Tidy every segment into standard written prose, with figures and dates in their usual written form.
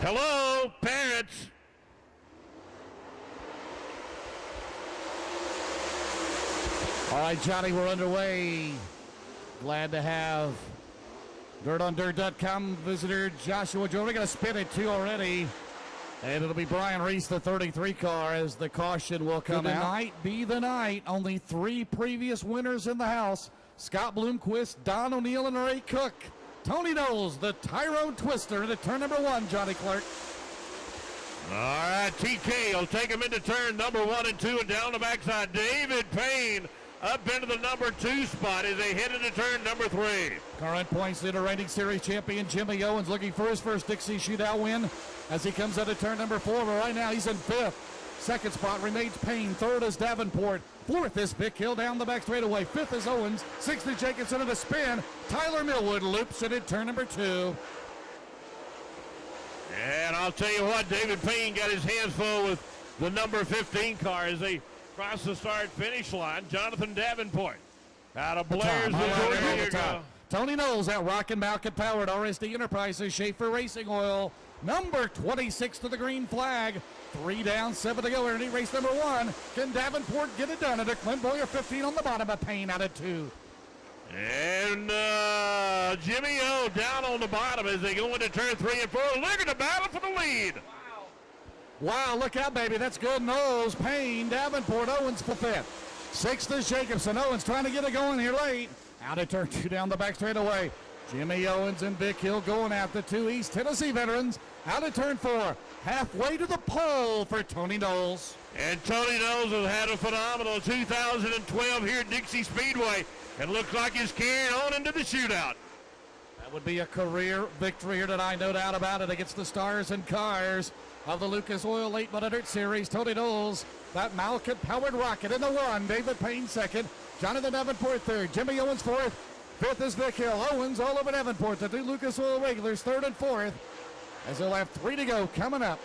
Hello, parents. All right, Johnny, we're underway. Glad to have DirtOnDirt.com visitor Joshua Jones. We're going to spin it, too, already. And it'll be Brian Reese, the 33 car, as the caution will come out. Tonight be the night. Only 3 previous winners in the house. Scott Bloomquist, Don O'Neill, and Ray Cook. Tony Knowles, the Tyrone Twister, into turn number 1, Johnny Clark. All right, TK will take him into turn number 1 and 2 and down the backside. David Payne up into the number 2 spot as they head into turn number 3. Current points leader, reigning series champion Jimmy Owens, looking for his first Dixie Shootout win as he comes out of turn number 4. But right now he's in 5th. Second spot remains Payne. Third is Davenport. 4th is Vic Hill down the back straightaway. 5th is Owens. 6th is Jacobson at a spin. Tyler Millwood loops it at turn number 2. And I'll tell you what, David Payne got his hands full with the number 15 car as they cross the start-finish line. Jonathan Davenport out of Blair's, Georgia. Here you go. Tony Knowles at Rockin' Malkin powered RSD Enterprises, Schaefer Racing Oil. Number 26 to the green flag. 3 down, 7 to go. Ernie race number 1. Can Davenport get it done? At a Clint Boyer 15 on the bottom of Payne out of 2. And Jimmy O down on the bottom as they go into turn 3 and 4. Look at the battle for the lead. Wow, look out, baby. That's good. Knowles, Payne, Davenport, Owens for 5th. 6th is Jacobson. Owens trying to get it going here late. Out of turn 2 down the back straightaway. Jimmy Owens and Vic Hill going at the 2 East Tennessee veterans. Out of turn 4. Halfway to the pole for Tony Knowles. And Tony Knowles has had a phenomenal 2012 here at Dixie Speedway and looks like he's carrying on into the shootout. That would be a career victory here tonight, no doubt about it, against the stars and cars of the Lucas Oil Late Model Dirt Series. Tony Knowles, that Malkin-powered rocket in the 1. David Payne 2nd. Jonathan Davenport 3rd. Jimmy Owens 4th. 5th is Vic Hill. Owens all over Davenport. The 2 Lucas Oil regulars 3rd and 4th. As they'll have 3 to go coming up.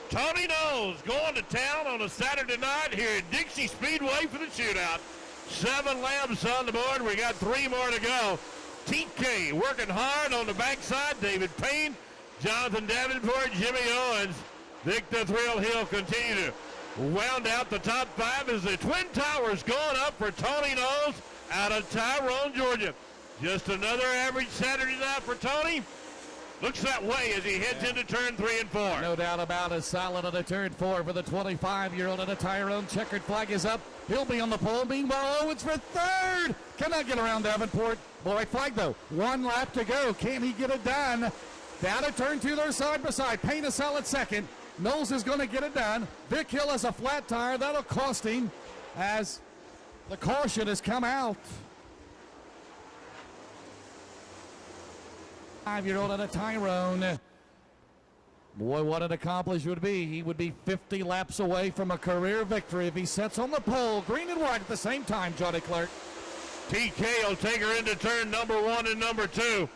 Tony Knowles going to town on a Saturday night here at Dixie Speedway for the shootout. 7 laps on the board. We got 3 more to go. TK working hard on the backside. David Payne, Jonathan Davenport, Jimmy Owens. Victor Thrill Hill continue to wound out the top 5 as the Twin Towers going up for Tony Knowles out of Tyrone, Georgia. Just another average Saturday night for Tony. Looks that way as he heads into turn 3 and 4. No doubt about it. Solid on the turn 4 for the 25-year-old at a Tyrone. Checkered flag is up. He'll be on the pole. Meanwhile, Owens for 3rd. Cannot get around Davenport. Boy, flag though. 1 lap to go. Can he get it done? Down to turn 2, they're side by side. Payne a solid 2nd. Knowles is going to get it done. Vic Hill has a flat tire. That'll cost him as the caution has come out. 5-year-old at a Tyrone. Boy, what an accomplishment would be. He would be 50 laps away from a career victory if he sets on the pole. Green and white at the same time, Johnny Clark. TK will take her into turn number 1 and number 2.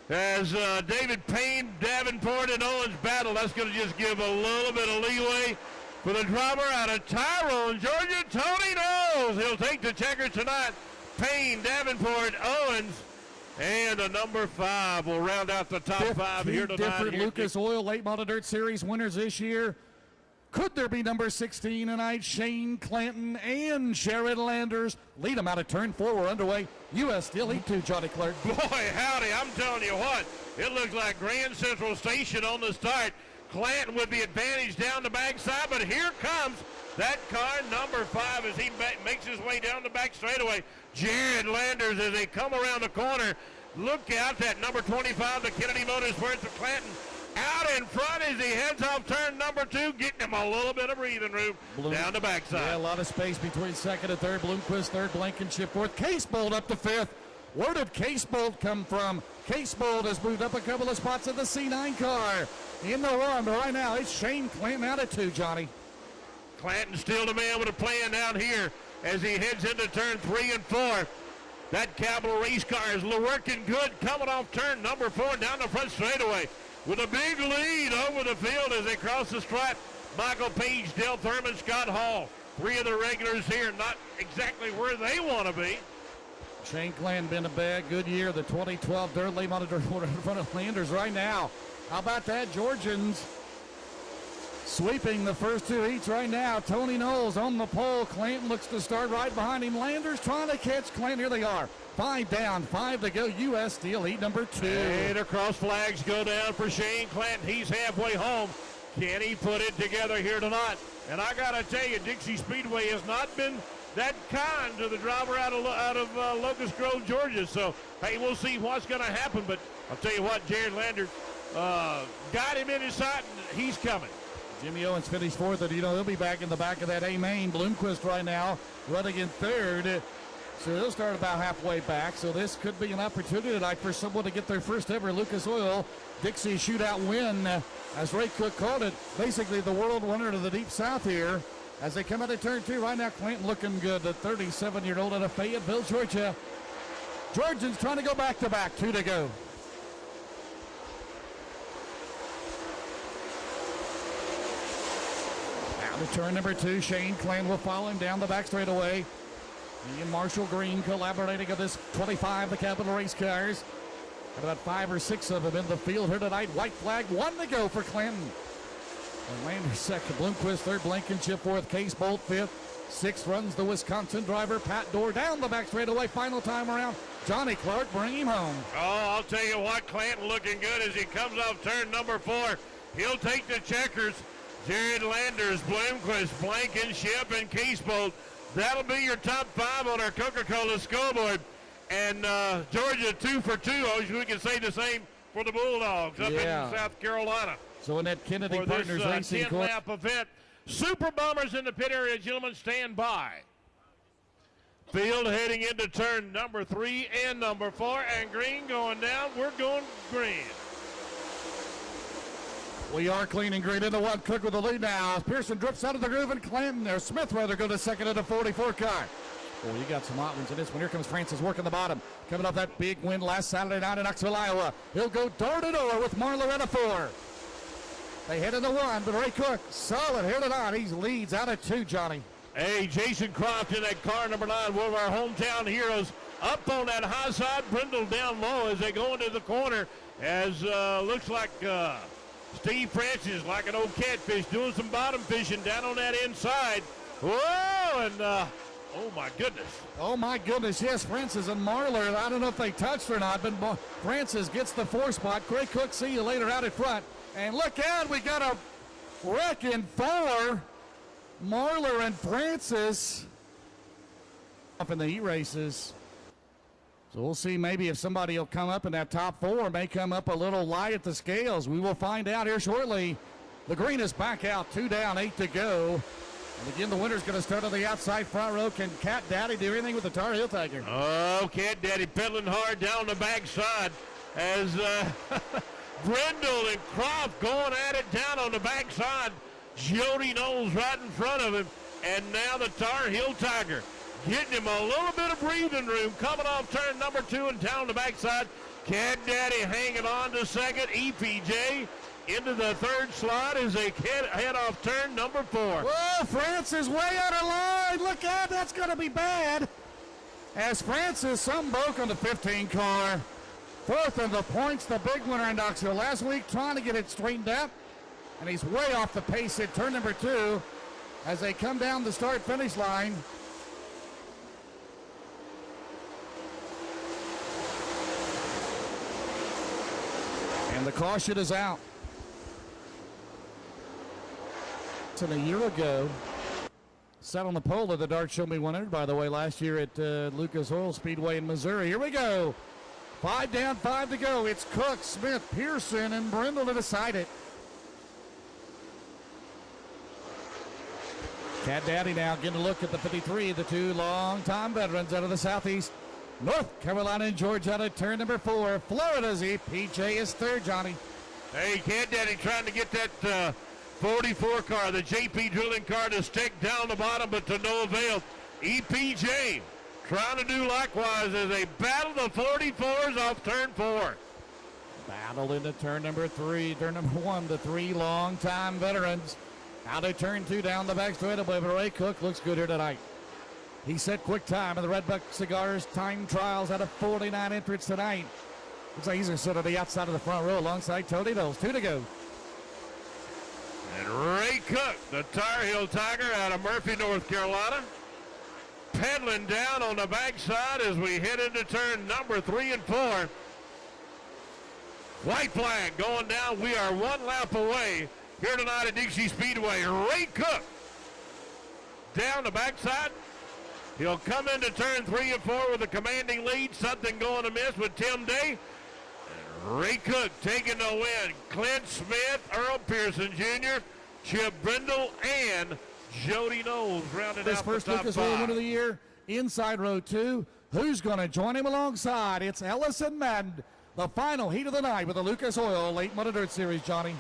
As David Payne, Davenport, and Owens battle, that's going to just give a little bit of leeway for the driver out of Tyrone, Georgia, Tony Knowles. He'll take the checker tonight. Payne, Davenport, Owens, and a number 5 will round out the top 5 here tonight. Different Lucas Oil Late Model Dirt Series winners this year. Could there be number 16 tonight? Shane Clanton and Sharon Landers lead them out of turn 4. We're underway. U.S. Steel Heat 2, Johnny Clark. Boy, howdy, I'm telling you what. It looks like Grand Central Station on the start. Clanton with the advantage down the backside, but here comes that car, number 5, as he makes his way down the back straightaway. Jared Landers as they come around the corner. Look out, that number 25, the Kennedy Motorsports of Clanton. Out in front as he heads off turn number 2, getting him a little bit of breathing room down the backside. Yeah, a lot of space between 2nd and 3rd. Bloomquist 3rd, Blankenship 4th. Casebolt up to 5th. Where did Casebolt come from? Casebolt has moved up a couple of spots in the C9 car. In the run, but right now it's Shane Clanton out of 2, Johnny. Clanton still the man with a plan down here as he heads into turn 3 and 4. That Capital race car is working good, coming off turn number 4 down the front straightaway. With a big lead over the field as they cross the stripe. Michael Page, Dale Thurman, Scott Hall. 3 of the regulars here, not exactly where they want to be. Shane Clanton been a bad, good year. The 2012 Dirt Late Model Dirt in front of Landers right now. How about that? Georgians Sweeping the first two heats right now. Tony Knowles on the pole. Clanton looks to start right behind him. Landers trying to catch Clanton. Here they are. 5 down, 5 to go. U.S. Steel heat number 2. And across flags go down for Shane Clanton. He's halfway home. Can he put it together here tonight? And I got to tell you, Dixie Speedway has not been that kind to the driver out of Locust Grove, Georgia. So, hey, we'll see what's going to happen. But I'll tell you what, Jared Landers got him in his sight, and he's coming. Jimmy Owens finished 4th, and he'll be back in the back of that A main. Bloomquist right now running in 3rd. So he'll start about halfway back. So this could be an opportunity tonight for someone to get their first ever Lucas Oil Dixie Shootout win. As Ray Cook called it, basically the world winner to the Deep South here. As they come out of turn 2 right now, Clanton looking good. The 37-year-old out of Fayetteville, Georgia. Georgians trying to go back-to-back. 2 to go. To turn number 2, Shane Clanton will follow him down the back straightaway. He and Marshall Green collaborating on this 25, the Capital Race cars. Got about 5 or 6 of them in the field here tonight. White flag, 1 to go for Clanton. And Landers second, Bloomquist third, Blankenship fourth, Case Bolt fifth. 6th runs the Wisconsin driver, Pat Dorr down the back straightaway. Final time around, Johnny Clark bring him home. Oh, I'll tell you what, Clanton looking good as he comes off turn number 4. He'll take the checkers. Jared Landers, Bloomquist, Blankenship, and Casebolt. That'll be your top 5 on our Coca-Cola scoreboard. And Georgia 2 for 2. I wish we could say the same for the Bulldogs up in South Carolina. So in that Kennedy for Partners this Racing 10-lap event. Super Bombers in the pit area, gentlemen, stand by. Field heading into turn number 3 and number 4, and green going down. We're going green. We are clean and green into 1. Cook with the lead now. Pearson drifts out of the groove, and Clanton, or Smith rather, go to second in the 44 car. Boy, you got some hot ones in this one. Here comes Francis working the bottom. Coming off that big win last Saturday night in Knoxville, Iowa. He'll go door-to-door with Marlar at a 4. They head into 1, but Ray Cook, solid here tonight. He leads out at 2, Johnny. Hey, Jason Croft in that car number 9, one of our hometown heroes, up on that high side. Brindle down low as they go into the corner, as looks like Steve Francis, like an old catfish, doing some bottom fishing down on that inside. Whoa, and oh my goodness. Oh my goodness, yes, Francis and Marlar, I don't know if they touched or not, but Francis gets the 4 spot. Ray Cook, see you later out in front. And look out, we got a wreck in 4. Marlar and Francis up in the heat races. So we'll see maybe if somebody will come up in that top 4, may come up a little light at the scales. We will find out here shortly. The green is back out, 2 down, 8 to go. And again, the winner's going to start on the outside front row. Can Cat Daddy do anything with the Tar Heel Tiger? Oh, Cat Daddy pedaling hard down the backside as Brindle and Croft going at it down on the backside. Jody Knowles right in front of him. And now the Tar Heel Tiger getting him a little bit of breathing room coming off turn number 2 and down the backside. Cat Daddy hanging on to second. EPJ into the 3rd slot as they head off turn number 4. Whoa, Francis way out of line. Look out, that's going to be bad. As Francis, some broke on the 15 car. 4th in the points, the big winner in Knoxville last week, trying to get it straightened up. And he's way off the pace at turn number 2 as they come down the start-finish line. And the caution is out. And a year ago, sat on the pole of the Dart Show Me 100, by the way, last year at Lucas Oil Speedway in Missouri. Here we go. 5 down, 5 to go. It's Cook, Smith, Pearson, and Brindle to decide it. Cat Daddy now getting a look at the 53, the 2 long-time veterans out of the Southeast. North Carolina and Georgia out of turn number 4. Florida's EPJ is 3rd, Johnny. Hey, Cat Daddy trying to get that 44 car, the JP drilling car, to stick down the bottom, but to no avail. EPJ trying to do likewise as they battle the 44s off turn 4. Battle into turn number 3. Turn number 1, the 3 long-time veterans. Out of turn 2 down the back straightaway, but Ray Cook looks good here tonight. He set quick time in the Red Buck Cigars time trials out of 49 entrants tonight. Looks like he's going to sit on the outside of the front row alongside Tony Knowles. 2 to go. And Ray Cook, the Tar Heel Tiger out of Murphy, North Carolina, pedaling down on the backside as we head into turn number 3 and 4. White flag going down. We are one lap away here tonight at Dixie Speedway. Ray Cook down the backside. He'll come into turn 3 and 4 with a commanding lead. Something going amiss with Tim Day. And Ray Cook taking the win. Clint Smith, Earl Pearson Jr., Chip Brindle, and Jody Knowles rounded this out first the top Lucas 5. Oil win of the year, inside row 2. Who's going to join him alongside? It's Ellison Madden, the final heat of the night with the Lucas Oil Late Model Dirt Series, Johnny.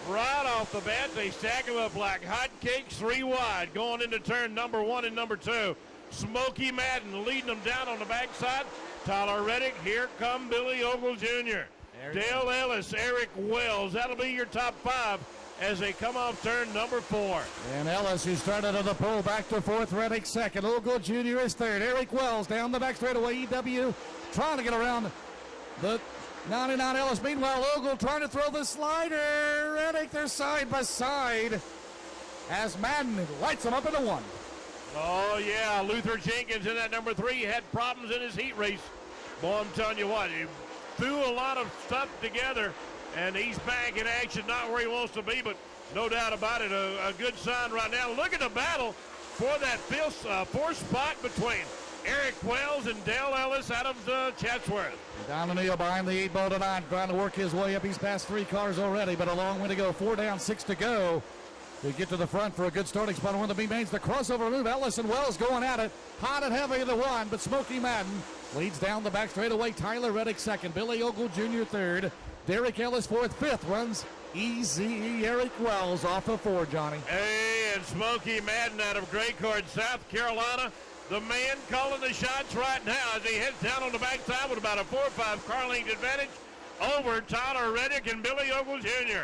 Right off the bat, they stack them up like hotcakes, 3 wide, going into turn number 1 and number 2. Smokey Madden leading them down on the backside. Tyler Reddick, here come Billy Ogle Jr. Dale Ellis, Eric Wells. That'll be your top 5 as they come off turn number 4. And Ellis, who started on the pole, back to 4th, Reddick 2nd. Ogle Jr. is 3rd. Eric Wells down the back straightaway, EW, trying to get around the 99 Ellis. Meanwhile, Ogle trying to throw the slider. Reddick, they're side by side as Madden lights them up into 1. Oh, yeah, Luther Jenkins in that number 3 had problems in his heat race. Boy, I'm telling you what, he threw a lot of stuff together, and he's back in action, not where he wants to be, but no doubt about it, a good sign right now. Look at the battle for that fourth spot between Eric Wells and Dale Ellis out of Chatsworth. Down the kneel behind the 8 ball tonight, trying to work his way up. He's passed 3 cars already, but a long way to go. 4 down, 6 to go. To get to the front for a good starting spot on one of the B-mains. The crossover move, Ellis and Wells going at it. Hot and heavy in the 1, but Smokey Madden leads down the back straightaway. Tyler Reddick 2nd. Billy Ogle Jr. 3rd. Derek Ellis 4th. 5th runs Easy Eric Wells off of 4, Johnny. Hey, and Smokey Madden out of Graycord, South Carolina. The man calling the shots right now as he heads down on the backside with about a 4 or 5 car length advantage over Tyler Reddick and Billy Ogle Jr.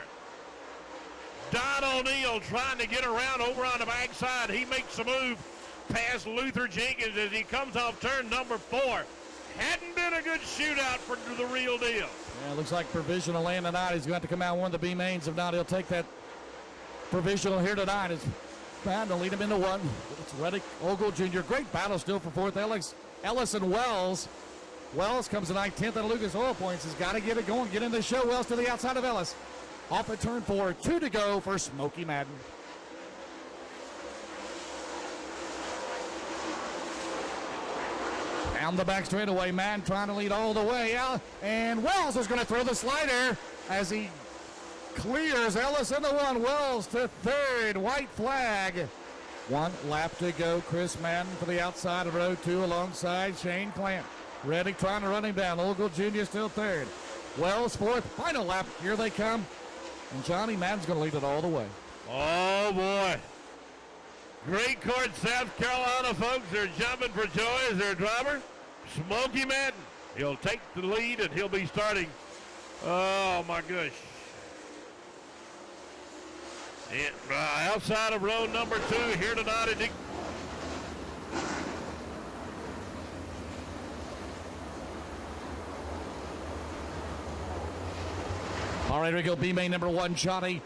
Don O'Neill trying to get around over on the backside. He makes a move past Luther Jenkins as he comes off turn number 4. Hadn't been a good shootout for the real deal. Yeah, looks like provisional land tonight. He's going to have to come out one of the B-mains. If not, he'll take that provisional here tonight. It's bound to lead him into 1. It's Reddick, Ogle Jr. Great battle still for 4th. Ellis and Wells. Wells comes tonight 10th at Lucas Oil Points. He's got to get it going, get in the show. Wells to the outside of Ellis. Off at turn 4, 2 to go for Smokey Madden. Down the back straightaway, Madden trying to lead all the way out, and Wells is going to throw the slider as he clears Ellis in the 1. Wells to 3rd, white flag. 1 lap to go. Chris Madden for the outside of row 2 alongside Shane Clamp. Reddick trying to run him down. Ogle Jr. still 3rd. Wells 4th, final lap. Here they come. And Johnny Madden's going to lead it all the way. Oh, boy. Great Court, South Carolina folks. They're jumping for joy as their driver, Smokey Madden. He'll take the lead, and he'll be starting. Oh, my gosh. Outside of row number 2 here tonight at All right, here we go. B-main number 1, Johnny.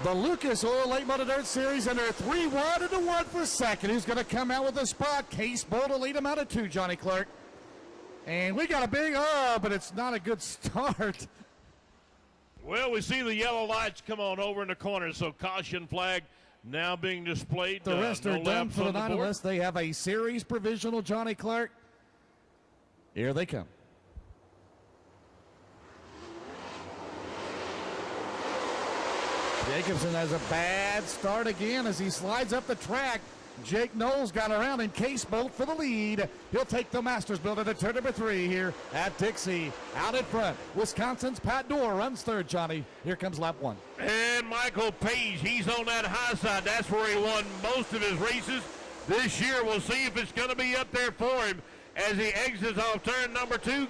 The Lucas Oil Late Model Dirt Series, and they're 3 wide and 1 for 2nd. Who's going to come out with a spot? Case Bowl to lead him out of 2, Johnny Clark. And we got a big, but it's not a good start. Well, we see the yellow lights come on over in the corner, so caution flag now being displayed. The rest are no done laps for the on night board. unless they have a series provisional, Johnny Clark. Here they come. Jacobson has a bad start again as he slides up the track. Jake Knowles got around in Case Bolt for the lead. He'll take the Masters building at turn number 3 here at Dixie. Out in front, Wisconsin's Pat Dorr runs 3rd, Johnny. Here comes lap 1. And Michael Page, he's on that high side. That's where he won most of his races this year. We'll see if it's going to be up there for him as he exits off turn number 2.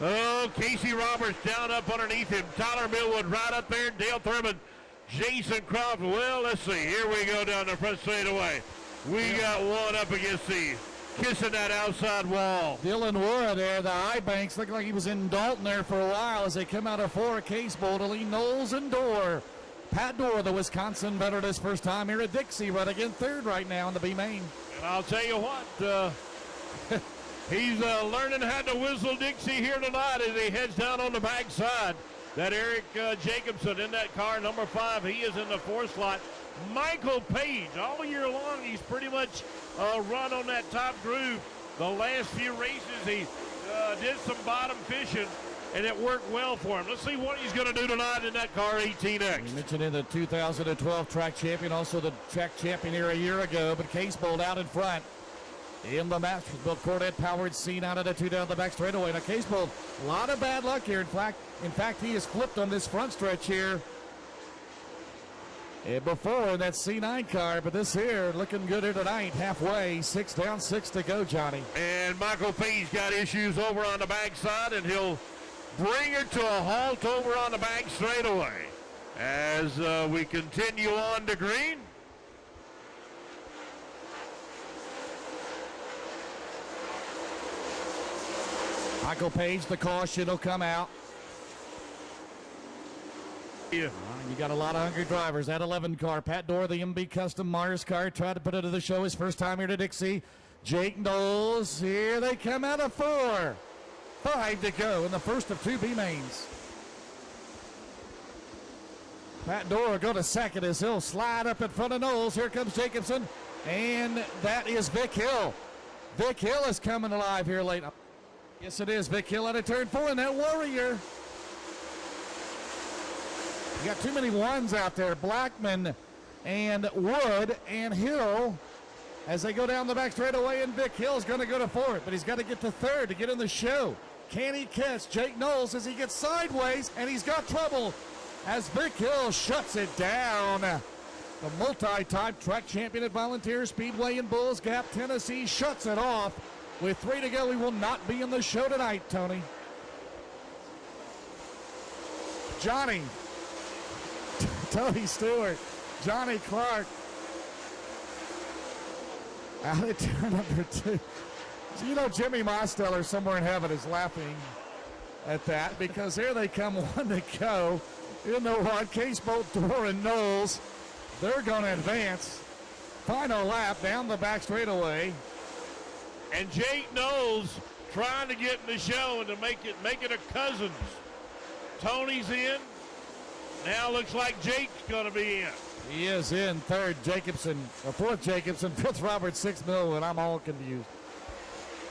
Oh, Casey Roberts down up underneath him. Tyler Millwood right up there. Dale Thurman, Jason Croft. Well, let's see. Here we go down the front straightaway. We got one up against the kissing that outside wall. Dylan Wara there, the high banks, looked like he was in Dalton there for a while as they come out of 4. Case Bowl to lead Knowles and Dorr. Pat Dorr, the Wisconsin veteran, his first time here at Dixie, right again third right now in the B main. And I'll tell you what, he's learning how to whistle Dixie here tonight as he heads down on the backside. That Eric Jacobson in that car, number 5, he is in the 4th slot. Michael Page, all year long, he's pretty much run on that top groove. The last few races, he did some bottom fishing, and it worked well for him. Let's see what he's going to do tonight in that car 18X. We mentioned in the 2012 track champion, also the track champion here a year ago, but Case Bolt out in front in the Masterbuilt Corvette-powered scene out of the 2 down the back straightaway. Now Case Bolt, a lot of bad luck here. In fact, he has flipped on this front stretch here before in that C9 car, but this here looking good here tonight. Halfway, 6 down, 6 to go, Johnny. And Michael Page got issues over on the backside, and he'll bring her to a halt over on the back straightaway as we continue on to green. Michael Page, the caution will come out. Yeah. You got a lot of hungry drivers. That 11 car, Pat Dorr, the MB Custom Mars car, tried to put it to the show his first time here to Dixie. Jake Knowles, here they come out of 4. 5 to go in the first of 2 B mains. Pat Dorr go to second as he'll slide up in front of Knowles. Here comes Jacobson, and that is Vic Hill. Vic Hill is coming alive here late. Yes, it is. Vic Hill out of turn 4, and that Warrior. You got too many ones out there. Blackman and Wood and Hill as they go down the back straightaway, and Vic Hill's going to go to 4th, but he's got to get to 3rd to get in the show. Can he catch Jake Knowles as he gets sideways, and he's got trouble as Vic Hill shuts it down. The multi-time track champion at Volunteer Speedway in Bulls Gap, Tennessee, shuts it off. With 3 to go, he will not be in the show tonight, Tony. Johnny. Tony Stewart. Johnny Clark. Out of turn number 2. So you know Jimmy Mosteller somewhere in heaven is laughing at that because here they come, 1 to go. You know what? Case Bolt, Dorr, and Knowles, they're going to advance. Final lap down the back straightaway. And Jake Knowles trying to get in the show and to make it a Cousins. Tony's in. Now looks like Jake's going to be in. He is in. 3rd, Jacobson. Or 4th, Jacobson. 5th, Robert. 6th, Millwood. I'm all confused.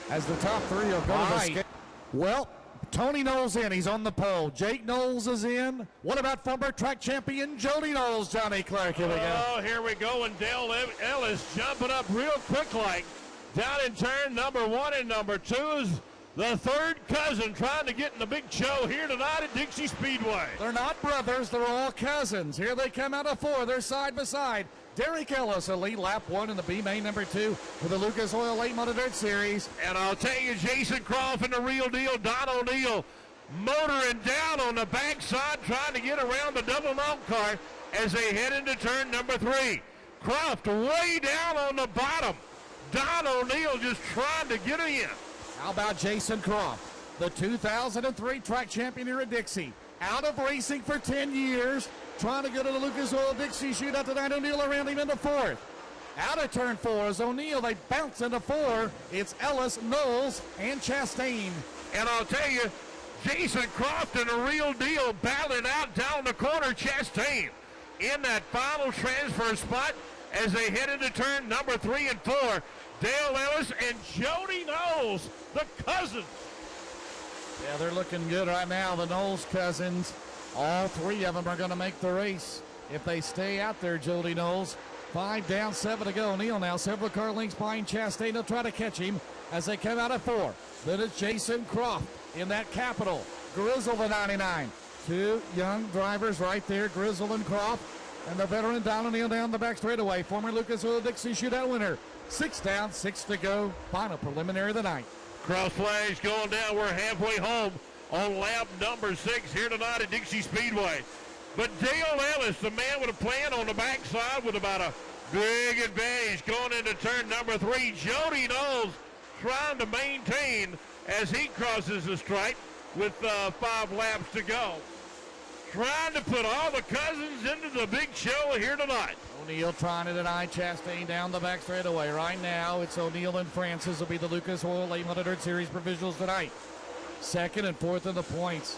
As the top 3 will go to the skate. Well, Tony Knowles in. He's on the pole. Jake Knowles is in. What about former track champion Jody Knowles? Johnny Clark, here we go. Oh, here we go. And Dale Ellis jumping up real quick like. Down in turn number 1 and number 2 is the 3rd cousin trying to get in the big show here tonight at Dixie Speedway. They're not brothers. They're all cousins. Here they come out of 4. They're side by side. Derek Ellis, a lead lap 1 in the B main number 2 for the Lucas Oil Late Model Dirt Series. And I'll tell you, Jason Croft and the real deal, Don O'Neill, motoring down on the backside, trying to get around the double mount car as they head into turn number 3. Croft way down on the bottom. Don O'Neill just trying to get in. How about Jason Croft, the 2003 track champion here at Dixie? Out of racing for 10 years, trying to go to the Lucas Oil Dixie Shootout tonight. O'Neill around him into 4th. Out of turn 4 is O'Neill. They bounce into 4. It's Ellis, Knowles, and Chastain. And I'll tell you, Jason Croft and the real deal battling out down the corner. Chastain in that final transfer spot as they head into turn number 3 and 4. Dale Ellis and Jody Knowles, the cousins. Yeah, they're looking good right now, the Knowles cousins. All 3 of them are going to make the race if they stay out there, Jody Knowles. 5 down, 7 to go. O'Neill now several car lengths behind Chastain. They'll try to catch him as they come out of 4. Then it's Jason Croft in that Capital. Grizzle the 99. 2 young drivers right there, Grizzle and Croft. And the veteran Don O'Neill down the back straightaway. Former Lucas Oil Dixie Shootout winner. 6 down, 6 to go. Final preliminary of the night. Cross flags going down. We're halfway home on lap number 6 here tonight at Dixie Speedway. But Dale Ellis, the man with a plan on the backside with about a big advantage going into turn number 3. Jody Knowles trying to maintain as he crosses the stripe with 5 laps to go. trying to put all the cousins into the big show here tonight. O'Neill trying to deny Chastain down the back straightaway. Right now, it's O'Neill and Francis will be the Lucas Oil 800 Series provisionals tonight. Second and fourth in the points.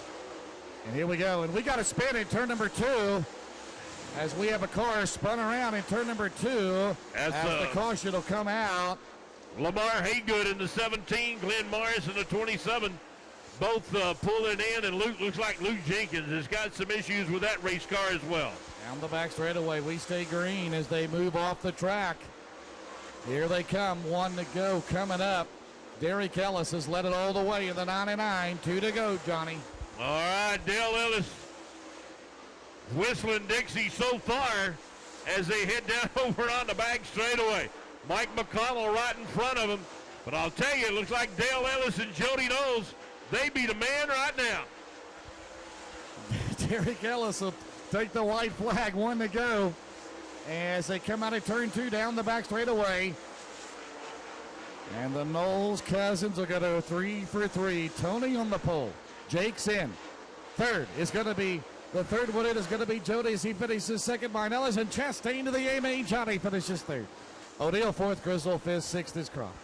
And here we go. And we got a spin in turn number 2 as we have a car spun around in turn number 2 as the caution will come out. Lamar Haygood in the 17, Glenn Morris in the 27. Both pulling in, and looks like Luke Jenkins has got some issues with that race car as well. Down the back straightaway, we stay green as they move off the track. Here they come, 1 to go coming up. Derek Ellis has led it all the way in the 99, 2 to go, Johnny. All right, Dale Ellis whistling Dixie so far as they head down over on the back straightaway. Mike McConnell right in front of him, but I'll tell you, it looks like Dale Ellis and Jody Knowles, they be the man right now. Derek Ellis will take the white flag, 1 to go as they come out of turn 2 down the back straightaway. And the Knowles cousins will go to 3 for 3. Tony on the pole. Jake's in. Third is going to be, the third one in is going to be Jody as he finishes second by Ellis, and Chastain to the A-main. Johnny finishes third. O'Neill fourth, Grizzle fifth, sixth is Croft.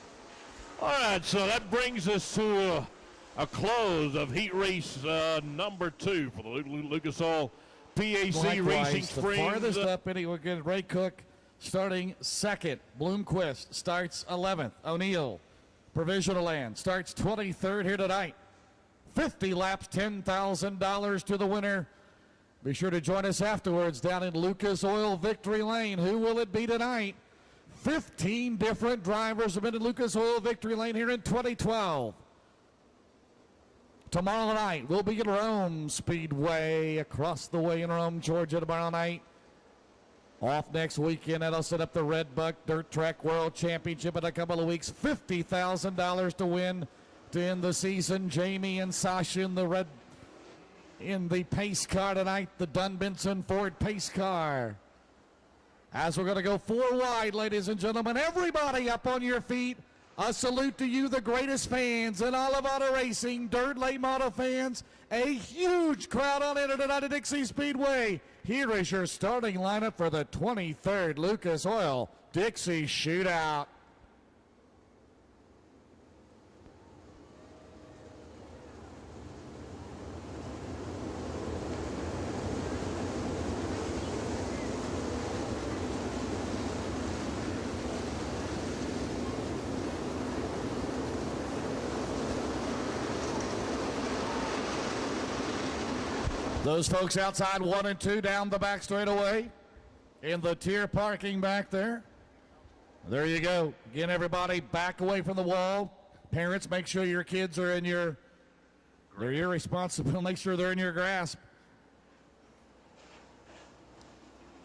All right, so that brings us to a close of heat race number 2 for the Lucas Oil PAC Likewise, Racing the Springs. Farthest up any, we're getting Ray Cook starting second. Bloomquist starts 11th. O'Neill, provisional land, starts 23rd here tonight. 50 laps, $10,000 to the winner. Be sure to join us afterwards down in Lucas Oil Victory Lane. Who will it be tonight? 15 different drivers have been in Lucas Oil Victory Lane here in 2012. Tomorrow night, we'll be at Rome Speedway across the way in Rome, Georgia tomorrow night. Off next weekend, that'll set up the Red Buck Dirt Track World Championship in a couple of weeks. $50,000 to win to end the season. Jamie and Sasha in the pace car tonight, the Dunbenson Ford pace car. As we're going to go 4 wide, ladies and gentlemen, everybody up on your feet. A salute to you, the greatest fans in all of auto racing, dirt late model fans. A huge crowd on in tonight at Dixie Speedway. Here is your starting lineup for the 23rd Lucas Oil Dixie Shootout. Those folks outside 1 and 2 down the back straightaway in the tier parking back there. There you go. Again, everybody back away from the wall. Parents, make sure your kids are in your, they're irresponsible. Make sure they're in your grasp.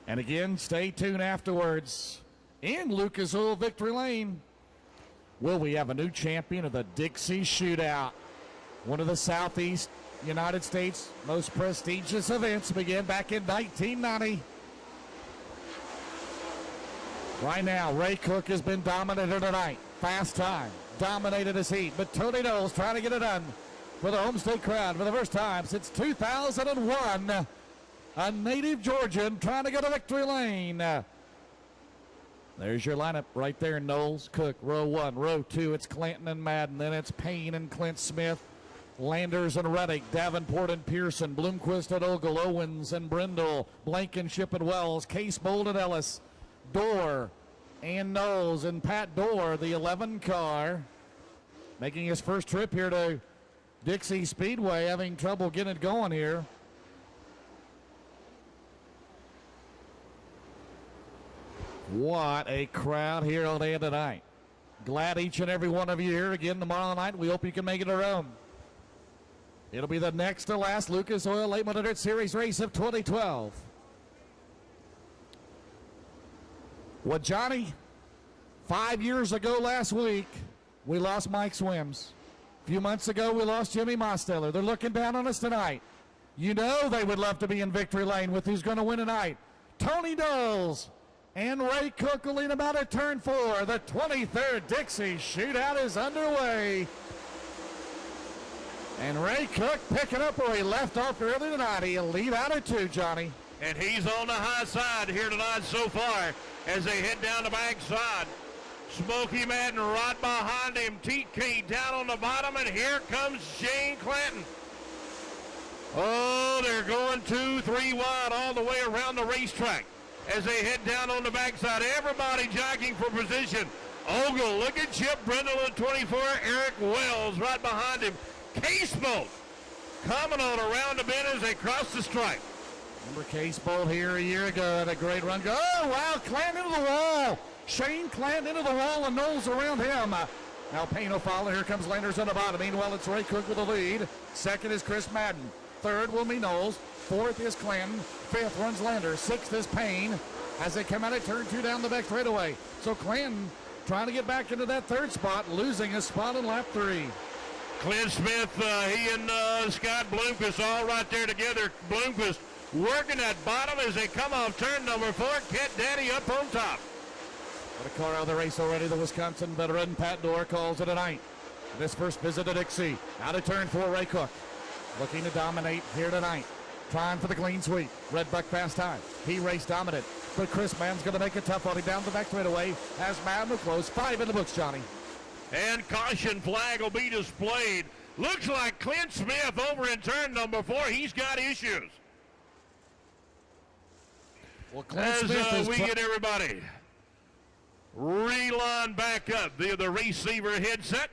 And again, stay tuned afterwards in Lucas Oil Victory Lane. Will we have a new champion of the Dixie Shootout? One of the Southeast United States' most prestigious events began back in 1990. Right now, Ray Cook has been dominated tonight. Fast time, dominated his heat, but Tony Knowles trying to get it done for the homestay crowd for the first time since 2001. A native Georgian trying to go to victory lane. There's your lineup right there. Knowles, Cook, row 1. Row 2, it's Clinton and Madden. Then it's Payne and Clint Smith. Landers and Reddick, Davenport and Pearson, Bloomquist and Ogle, Owens and Brindle, Blankenship and Wells, Case, Bold and Ellis, Dorr and Knowles, and Pat Dorr, the 11 car, making his first trip here to Dixie Speedway, having trouble getting it going here. What a crowd here all day and tonight. Glad each and every one of you here again tomorrow night. We hope you can make it around. It'll be the next to last Lucas Oil 800 Series race of 2012. Well, Johnny, 5 years ago last week, we lost Mike Swims. A few months ago, we lost Jimmy Mosteller. They're looking down on us tonight. You know they would love to be in victory lane with who's going to win tonight. Tony Knowles and Ray Cook will lead them out at turn 4. The 23rd Dixie Shootout is underway. And Ray Cook picking up where he left off early tonight. He'll lead out of 2, Johnny. And he's on the high side here tonight so far as they head down the backside. Smoky Madden right behind him. TK down on the bottom, and here comes Shane Clanton. Oh, they're going 2-3 wide all the way around the racetrack as they head down on the backside. Everybody jockeying for position. Ogle, look at Chip Brindle at 24. Eric Wells right behind him. Casebolt coming on around the bend as they cross the stripe. Remember Casebolt here a year ago had a great run. Oh, wow, Clanton into the wall. Shane Clanton into the wall and Knowles around him. Alpino following. Here comes Landers on the bottom. Meanwhile, it's Ray Cook with the lead. Second is Chris Madden. Third will be Knowles. Fourth is Clanton. Fifth runs Landers. Sixth is Payne as they come out at turn 2 down the back straightaway. So Clanton trying to get back into that third spot, losing a spot in lap 3. Clint Smith, he and Scott Bloomquist all right there together. Bloomquist working that bottom as they come off turn number 4. Cat Daddy up on top. Got a car out of the race already. The Wisconsin veteran Pat Dorr calls it a night. This first visit to Dixie. Out of turn 4, Ray Cook. Looking to dominate here tonight. Trying for the clean sweep. Red Buck fast time. He race dominant. But Chris Madden's going to make it tough on him down the back straightaway as Madden will close 5 in the books, Johnny. And caution flag will be displayed. Looks like Clint Smith over in turn number 4. He's got issues. Well, Clint As Smith we get everybody reline back up. The receiver headset.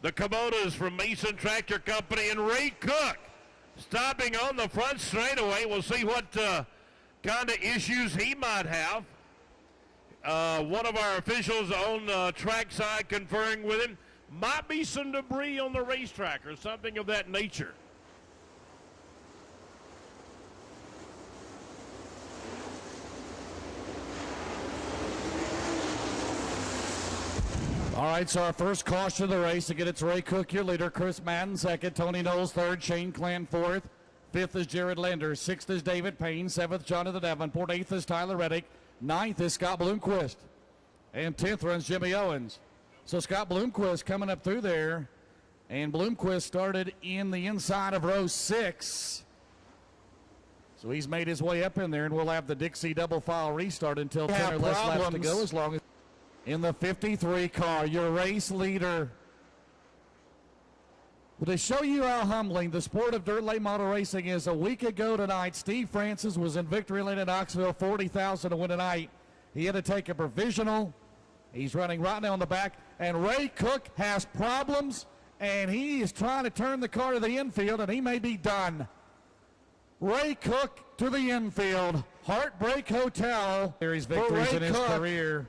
The Kubotas from Mason Tractor Company and Ray Cook stopping on the front straightaway. We'll see what kind of issues he might have. One of our officials on the track side conferring with him. Might be some debris on the racetrack or something of that nature. All right, so our first caution of the race. Again, it's Ray Cook, your leader. Chris Madden, second. Tony Knowles, third. Shane Clanton, fourth. Fifth is Jared Landers. Sixth is David Payne. Seventh, Jonathan Davenport. Eighth is Tyler Reddick. Ninth is Scott Bloomquist. And 10th runs Jimmy Owens. So Scott Bloomquist coming up through there. And Bloomquist started in the inside of row 6. So he's made his way up in there, and we'll have the Dixie double file restart until 10 or less laps to go, as long as in the 53 car, your race leader. Well, to show you how humbling the sport of dirt late model racing is, a week ago tonight, Steve Francis was in victory lane at Knoxville, 40,000 to win tonight. He had to take a provisional. He's running right now on the back, and Ray Cook has problems, and he is trying to turn the car to the infield, and he may be done. Ray Cook to the infield. Heartbreak Hotel. Series victories in his career.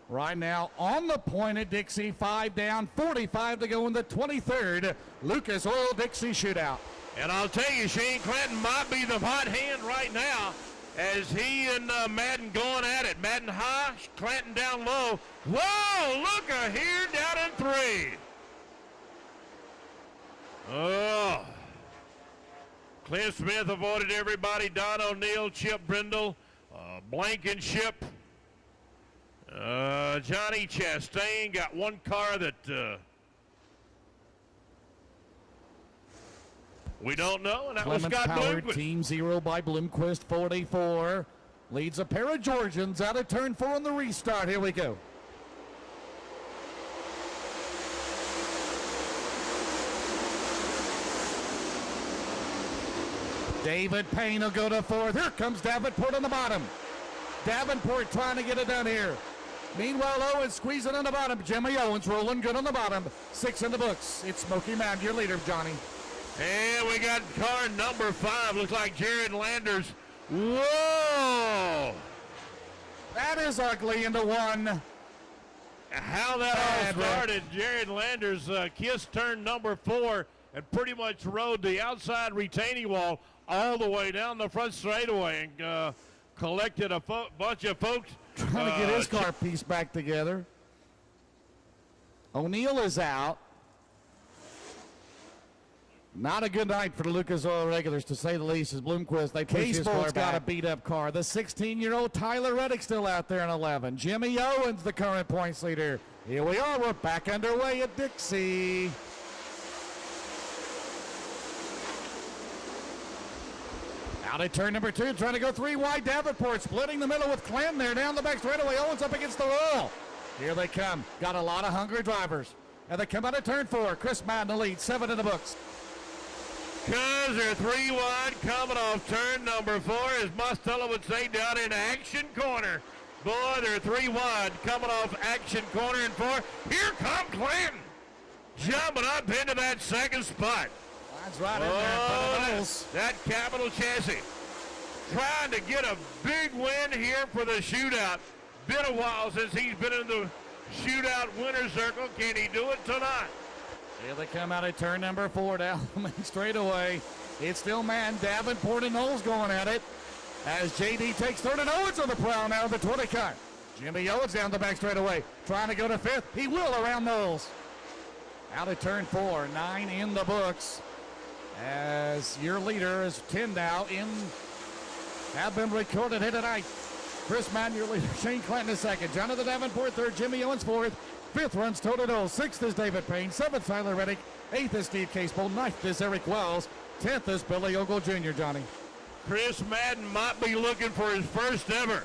Right now on the point at Dixie, 5 down, 45 to go in the 23rd Lucas Oil Dixie Shootout. And I'll tell you, Shane Clanton might be the hot hand right now as he and Madden going at it. Madden high, Clanton down low. Whoa, look here, down in 3. Oh. Clint Smith avoided everybody. Don O'Neill, Chip Brindle, Blankenship. Johnny Chastain got one car that we don't know, and that was Scott Bloomquist. Team 0 by Bloomquist, 44. Leads a pair of Georgians out of turn 4 on the restart. Here we go. David Payne will go to 4th. Here comes Davenport on the bottom. Davenport trying to get it done here. Meanwhile, Owens squeezing on the bottom. Jimmy Owens rolling good on the bottom. 6 in the books. It's Smoky Madden, your leader, Johnny. And we got car number 5. Looks like Jared Landers. Whoa! That is ugly into 1. How that all started. Jared Landers kissed turn number 4 and pretty much rode the outside retaining wall all the way down the front straightaway and collected a bunch of folks. Trying to get his car pieced back together. O'Neill is out. Not a good night for the Lucas Oil regulars, to say the least, as Bloomquist, they push his car back. Got a beat-up car. The 16-year-old Tyler Reddick still out there in 11. Jimmy Owens, the current points leader. Here we are. We're back underway at Dixie. Out at turn number 2, trying to go 3 wide. Davenport splitting the middle with Clem there down the back straightaway. Owens up against the wall. Here they come. Got a lot of hungry drivers. And they come out of turn 4. Chris Madden the lead, 7 in the books. Cuz they're 3 wide coming off turn number 4, as Mustella would say, down in action corner. Boy, they're 3 wide coming off action corner in 4. Here comes Clinton, jumping up into that second spot. That's right in there. That Capital Chassis trying to get a big win here for the shootout. Been a while since he's been in the shootout winner's circle. Can he do it tonight? Here they come out of turn number 4 down straight away. It's still man Davenport and Knowles going at it as JD takes third and Owens on the prowl now of the 20 car. Jimmy Owens down the back straight away, trying to go to 5th. He will around Knowles. Out of turn 4, 9 in the books. As your leader is 10 now have been recorded here tonight. Chris Madden, your leader. Shane Clanton is 2nd. Jonathan Davenport 3rd. Jimmy Owens 4th. 5th runs Toto Knowles. 6th is David Payne. 7th Tyler Reddick. 8th is Steve Casebolt. 9th is Eric Wells. 10th is Billy Ogle Jr., Johnny. Chris Madden might be looking for his first ever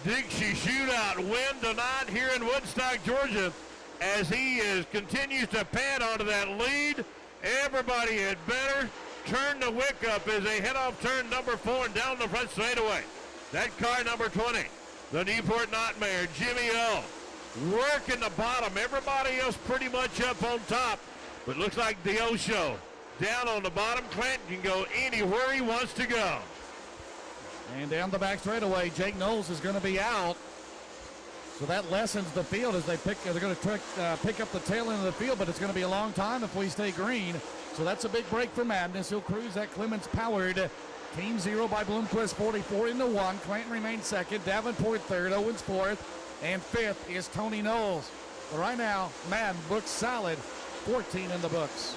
Dixie Shootout win tonight here in Woodstock, Georgia, as he continues to pad onto that lead. Everybody had better turn the wick up as they head off turn number 4 and down the front straightaway. That car number 20, the Newport Nightmare, Jimmy O, working the bottom. Everybody else pretty much up on top, but looks like the O show down on the bottom. Clinton can go anywhere he wants to go. And down the back straightaway, Jake Knowles is going to be out. So that lessens the field as they're going to pick up the tail end of the field, but it's going to be a long time if we stay green. So that's a big break for Madness. He'll cruise that Clements-powered Team 0 by Bloomquist 44 into 1. Clanton remains 2nd. Davenport 3rd. Owens 4th. And 5th is Tony Knowles. But right now, Madden looks solid. 14 in the books.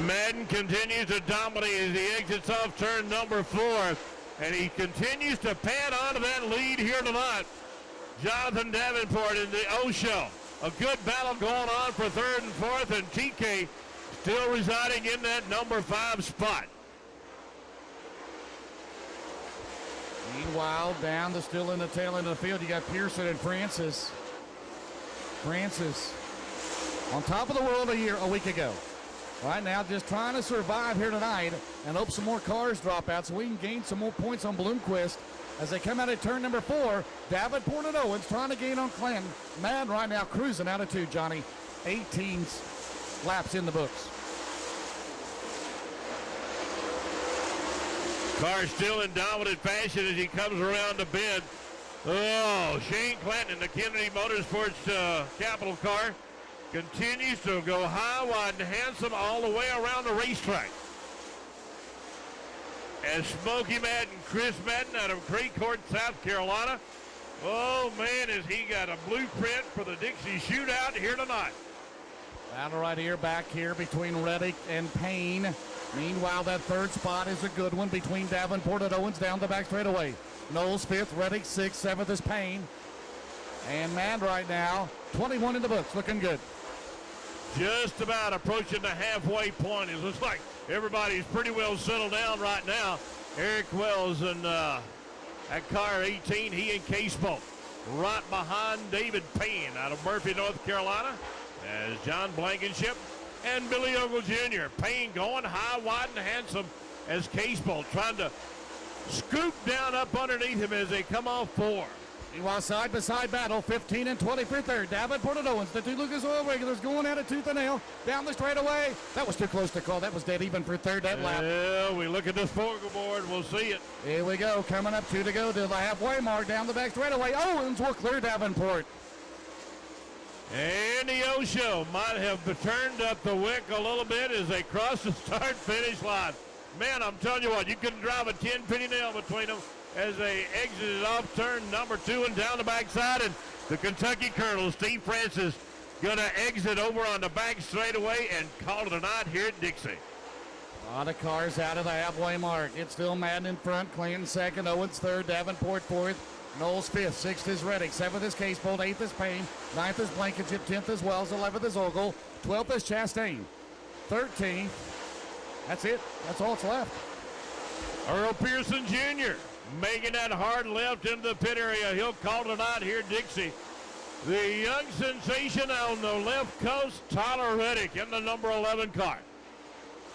Madden continues to dominate as he exits off turn number 4, and he continues to pad onto that lead here tonight. Jonathan Davenport in the O show. A good battle going on for 3rd and 4th, and TK still residing in that number 5 spot. Meanwhile, still in the tail end of the field, you got Pearson and Francis. Francis on top of the world a week ago. Right now, just trying to survive here tonight and hope some more cars drop out so we can gain some more points on Bloomquist as they come out of turn number 4. Davenport and Owens trying to gain on Clinton. Madden right now cruising out of 2, Johnny. 18 laps in the books. Car still in dominant fashion as he comes around the bend. Oh, Shane Clinton in the Kennedy Motorsports Capital car continues to go high, wide, and handsome all the way around the racetrack. As Smokey Madden, Chris Madden out of Creek Court, South Carolina. Oh, man, has he got a blueprint for the Dixie Shootout here tonight. Battle right here, back here between Reddick and Payne. Meanwhile, that 3rd spot is a good one between Davenport and Owens down the back straightaway. Knowles 5th, Reddick 6th, 7th is Payne. And Mad right now, 21 in the books, looking good. Just about approaching the halfway point. It looks like everybody's pretty well settled down right now. Eric Wells and that car 18, he and Casebolt. Right behind David Payne out of Murphy, North Carolina, as John Blankenship and Billy Ogle Jr. Payne going high, wide, and handsome as Casebolt trying to scoop down up underneath him as they come off 4. Meanwhile, side-by-side battle, 15 and 20 for 3rd. Davenport and Owens, the 2 Lucas Oil regulars going at it tooth and nail. Down the straightaway. That was too close to call. That was dead even for 3rd that lap. Yeah, we look at the scoreboard. We'll see it. Here we go. Coming up 2 to go to the halfway mark. Down the back straightaway. Owens will clear Davenport. And the O-Show might have turned up the wick a little bit as they cross the start-finish line. Man, I'm telling you what, you couldn't drive a 10-penny nail between them as they exited off turn number 2 and down the backside. And the Kentucky Colonel, Steve Francis, going to exit over on the back straightaway and call it a night here at Dixie. A lot of cars out of the halfway mark. It's still Madden in front, Clanton second, Owens third, Davenport fourth, Knowles fifth, sixth is Reddick, seventh is Casebolt, eighth is Payne, ninth is Blankenship, 10th is Wells, 11th is Ogle, 12th is Chastain, 13th. That's it. That's all that's left. Earl Pearson Jr. making that hard left into the pit area. He'll call tonight here at Dixie. The young sensation on the left coast, Tyler Reddick in the number 11 car.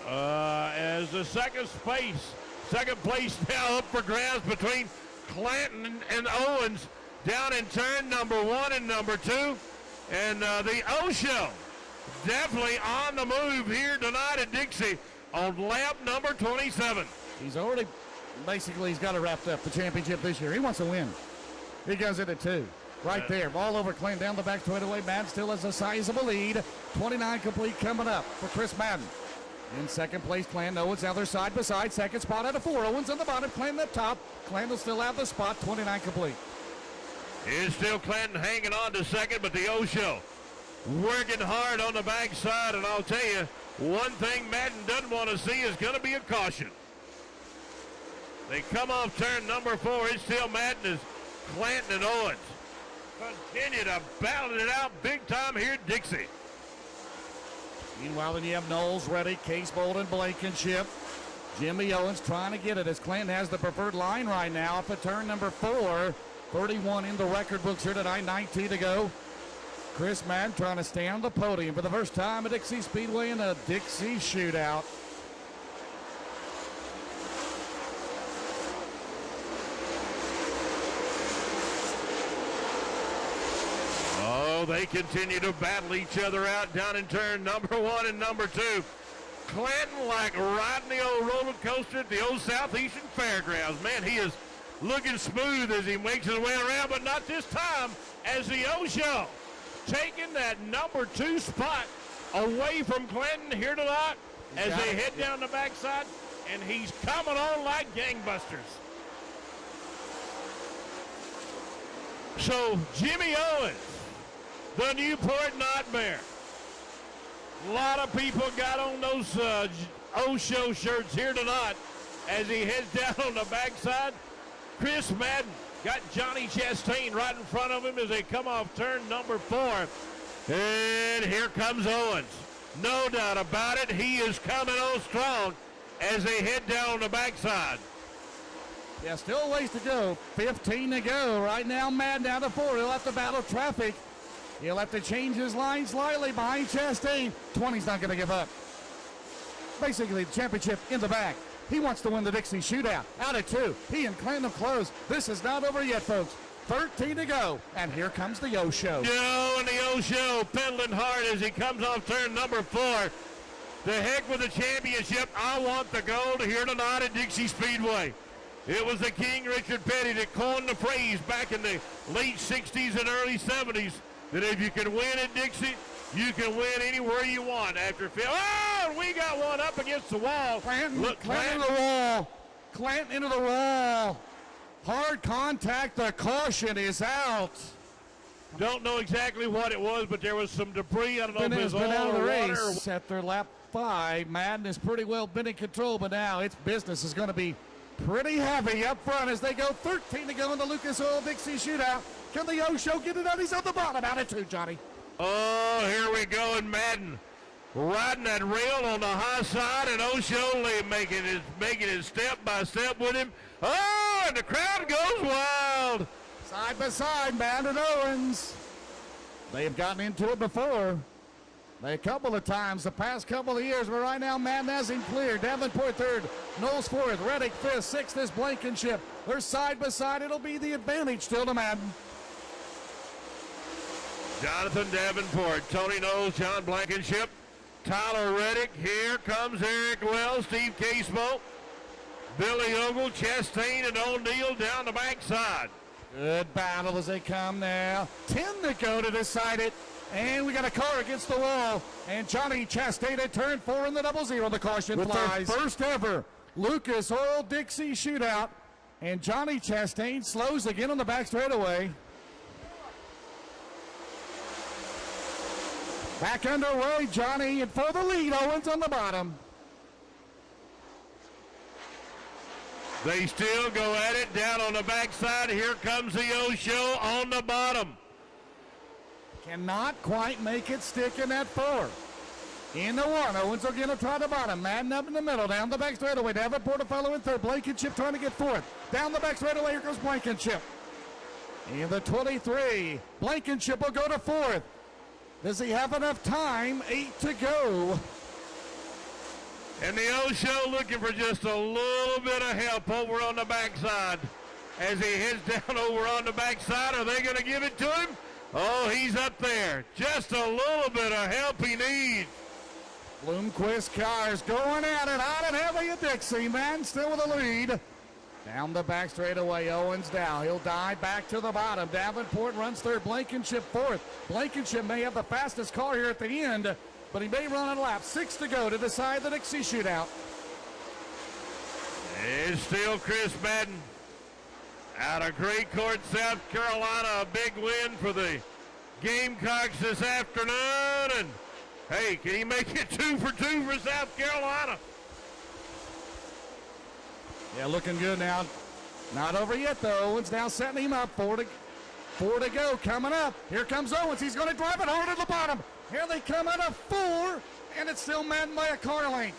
As the second place now up for grabs between Clanton and Owens down in turn number 1 and number 2. And the O-Show definitely on the move here tonight at Dixie on lap number 27. He's already, he's got it wrapped up, the championship this year. He wants to win. He goes into 2. Right there, ball over Clanton down the back straightaway. Madden still has a sizable lead. 29 complete coming up for Chris Madden. In second place, Clanton. Owens now they're side by side. Second spot out of 4. Owens on the bottom, Clanton up top. Clanton will still have the spot. 29 complete. It's still Clanton hanging on to second, but the O-Show working hard on the backside. And I'll tell you, one thing Madden doesn't want to see is going to be a caution. They come off turn number 4. It's still Madden as Clanton and Owens continue to battle it out big time here at Dixie. Meanwhile, then you have Knowles, Reddick, Casebolt, and Blankenship. Jimmy Owens trying to get it as Clanton has the preferred line right now up at turn number 4. 31 in the record books here tonight, 19 to go. Chris Madden trying to stay on the podium for the first time at Dixie Speedway in a Dixie Shootout. They continue to battle each other out down in turn number 1 and number 2. Clanton like riding the old roller coaster at the old Southeastern Fairgrounds. Man, he is looking smooth as he makes his way around, but not this time as the O-Show taking that number 2 spot away from Clanton here tonight as they head down the backside, and he's coming on like gangbusters. So Jimmy Owens, the Newport Nightmare. A lot of people got on those O-Show shirts here tonight as he heads down on the backside. Chris Madden got Johnny Chastain right in front of him as they come off turn number 4. And here comes Owens. No doubt about it, he is coming on strong as they head down on the backside. Yeah, still a ways to go. 15 to go. Right now, Madden down to 4. He'll have to battle traffic. He'll have to change his line slightly behind Chastain. 20's not going to give up. Basically, the championship in the bag. He wants to win the Dixie Shootout. Out of 2. He and Clanton have closed. This is not over yet, folks. 13 to go. And here comes the O-Show. And the O-Show pedaling hard as he comes off turn number 4. The heck with the championship. I want the gold here tonight at Dixie Speedway. It was the King Richard Petty that coined the phrase back in the late 60s and early 70s. That if you can win at Dixie, you can win anywhere you want after Phil. Oh, we got one up against the wall. Clanton into the wall. Clanton into the wall. Hard contact. The caution is out. Don't know exactly what it was, but there was some debris. I don't know if it was been out of the race. Water. After lap 5, Madden has pretty well been in control, but now its business is going to be pretty heavy up front as they go. 13 to go in the Lucas Oil Dixie Shootout. Can the O-Show get it out? He's on the bottom. Out of 2, Johnny. Oh, here we go, and Madden riding that rail on the high side, and O-Show making his step by step with him. Oh, and the crowd goes wild. Side by side, Madden and Owens. They have gotten into it before. A couple of times the past couple of years, but right now Madden has him clear. Davenport 3rd, Knowles 4th, Reddick 5th, 6th is Blankenship. They're side by side. It'll be the advantage still to Madden. Jonathan Davenport, Tony Knowles, John Blankenship, Tyler Reddick. Here comes Eric Wells, Steve Casebolt, Billy Ogle, Chastain, and O'Neill down the backside. Good battle as they come now. 10 to go to decide it. And we got a car against the wall. And Johnny Chastain at turn 4 in the 00. The caution flies. Their first ever Lucas Oil Dixie Shootout. And Johnny Chastain slows again on the back straightaway. Back underway, Johnny, and for the lead, Owens on the bottom. They still go at it down on the backside. Here comes the O-Show on the bottom. Cannot quite make it stick in that 4. In the 1, Owens will get a try to bottom. Madden up in the middle, down the back straightaway. Davenport to follow in third. Blankenship trying to get 4th. Down the back straightaway, here goes Blankenship. In the 23, Blankenship will go to 4th. Does he have enough time? 8 to go. And the O-Show looking for just a little bit of help over on the backside. As he heads down over on the backside, are they going to give it to him? Oh, he's up there. Just a little bit of help he needs. Bloomquist cars going at it, hot and heavy at Dixie. Man still with the lead. Down the back straightaway, Owens down. He'll dive back to the bottom. Davenport runs third, Blankenship 4th. Blankenship may have the fastest car here at the end, but he may run a lap. 6 to go to decide the Dixie Shootout. It's still Chris Madden out of Great Court, South Carolina. A big win for the Gamecocks this afternoon. And, hey, can he make it 2 for 2 for South Carolina? Yeah, looking good now. Not over yet, though. Owens now setting him up. 4 to go. Coming up. Here comes Owens. He's going to drive it hard at the bottom. Here they come out of 4, and it's still Madden by a car length.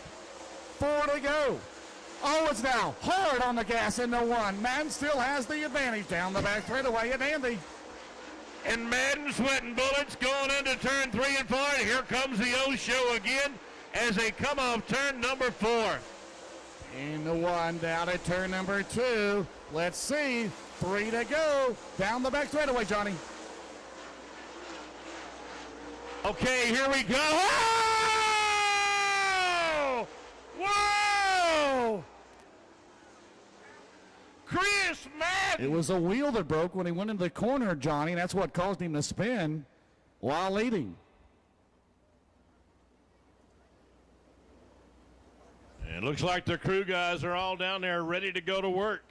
4 to go. Owens now hard on the gas in the 1. Madden still has the advantage down the back straightaway at Andy. And Madden sweating bullets going into turn 3 and 4. And here comes the O-Show again as they come off turn number 4. In the 1 down at turn number 2. Let's see. 3 to go. Down the back straightaway, Johnny. Okay, here we go. Whoa! Whoa! Chris Madden! It was a wheel that broke when he went into the corner, Johnny. That's what caused him to spin while leading. It looks like the crew guys are all down there ready to go to work.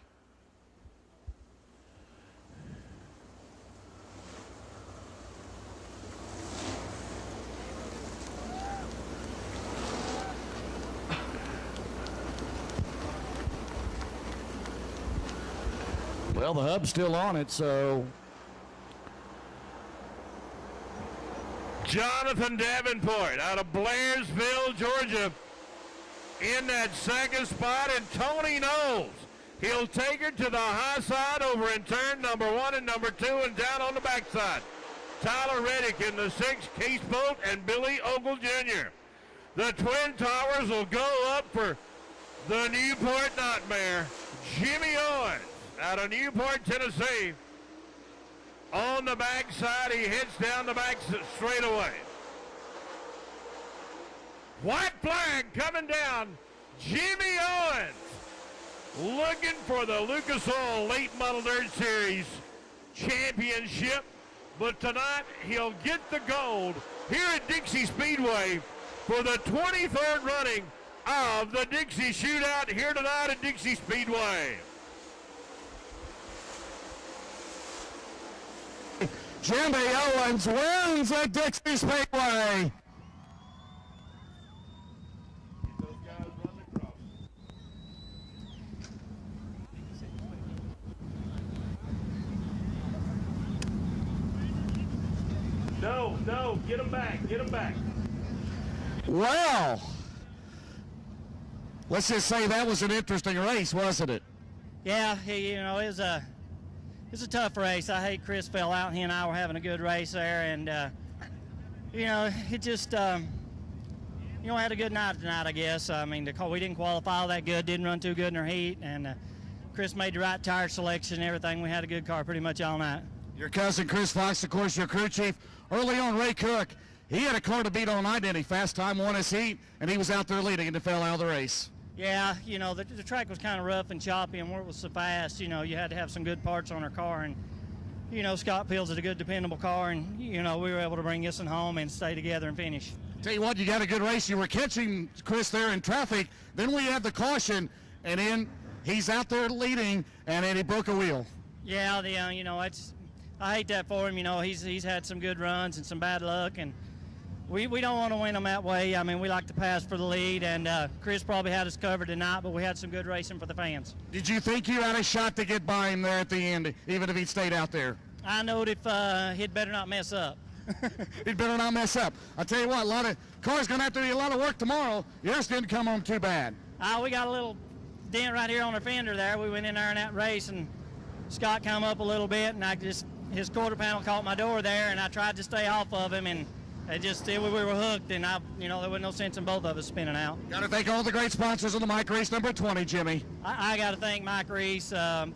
Well, the hub's still on it, so. Jonathan Davenport out of Blairsville, Georgia, in that second spot, and Tony Knowles. He'll take her to the high side over in turn number 1 and number 2 and down on the backside. Tyler Reddick in the 6, Case Boat, and Billy Ogle Jr. The Twin Towers will go up for the Newport Nightmare. Jimmy Owens out of Newport, Tennessee. On the backside, he heads down the back straightaway. White flag coming down. Jimmy Owens looking for the Lucas Oil Late Model Dirt Series Championship. But tonight, he'll get the gold here at Dixie Speedway for the 23rd running of the Dixie Shootout here tonight at Dixie Speedway. Jimmy Owens wins at Dixie Speedway. No, get him back. Well, let's just say that was an interesting race, wasn't it? Yeah, it was a tough race. I hate Chris fell out. He and I were having a good race there, and it just had a good night tonight, I guess. I mean, we didn't qualify all that good, didn't run too good in our heat, and Chris made the right tire selection and everything. We had a good car pretty much all night. Your cousin Chris Fox, of course, your crew chief. Early on, Ray Cook, he had a car to beat all night, didn't he? Fast time, won his heat, and he was out there leading and fell out of the race. Yeah, the track was kind of rough and choppy, and where it was so fast, you had to have some good parts on our car. And, Scott Fields is a good, dependable car, and, we were able to bring this one home and stay together and finish. Tell you what, you got a good race. You were catching Chris there in traffic. Then we had the caution, and then he's out there leading, and then he broke a wheel. Yeah, I hate that for him. He's had some good runs and some bad luck, and we don't want to win them that way. I mean, we like to pass for the lead, and Chris probably had us covered tonight, but we had some good racing for the fans. Did you think you had a shot to get by him there at the end, even if he stayed out there? I knowed if he'd better not mess up. He'd better not mess up. I tell you what, a lot of cars going to have to do a lot of work tomorrow. Yours didn't come home too bad. We got a little dent right here on our fender there. We went in there in that race, and Scott come up a little bit, and his quarter panel caught my door there, and I tried to stay off of him, and we were hooked, and there was no sense in both of us spinning out. Got to thank all the great sponsors on the Mike Reese number 20, Jimmy. I got to thank Mike Reese, Gan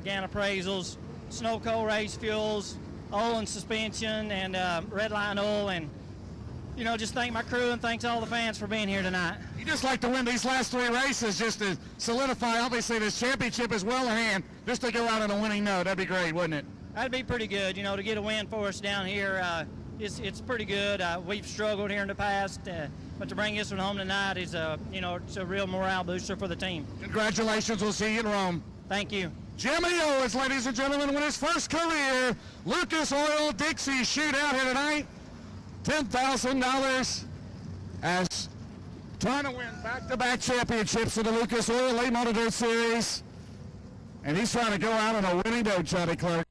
Appraisals, Snow Coal Race Fuels, Olin Suspension, and Red Line Oil, and just thank my crew and thanks all the fans for being here tonight. You just like to win these last 3 races just to solidify, obviously, this championship is well in hand, just to go out on a winning note. That'd be great, wouldn't it? That'd be pretty good, to get a win for us down here. It's pretty good. We've struggled here in the past, but to bring this one home tonight is it's a real morale booster for the team. Congratulations. We'll see you in Rome. Thank you. Jimmy Owens, ladies and gentlemen, won his first career Lucas Oil Dixie Shootout here tonight. $10,000 as trying to win back-to-back championships in the Lucas Oil Late Model Dirt Series. And he's trying to go out on a winning note, Johnny Clark.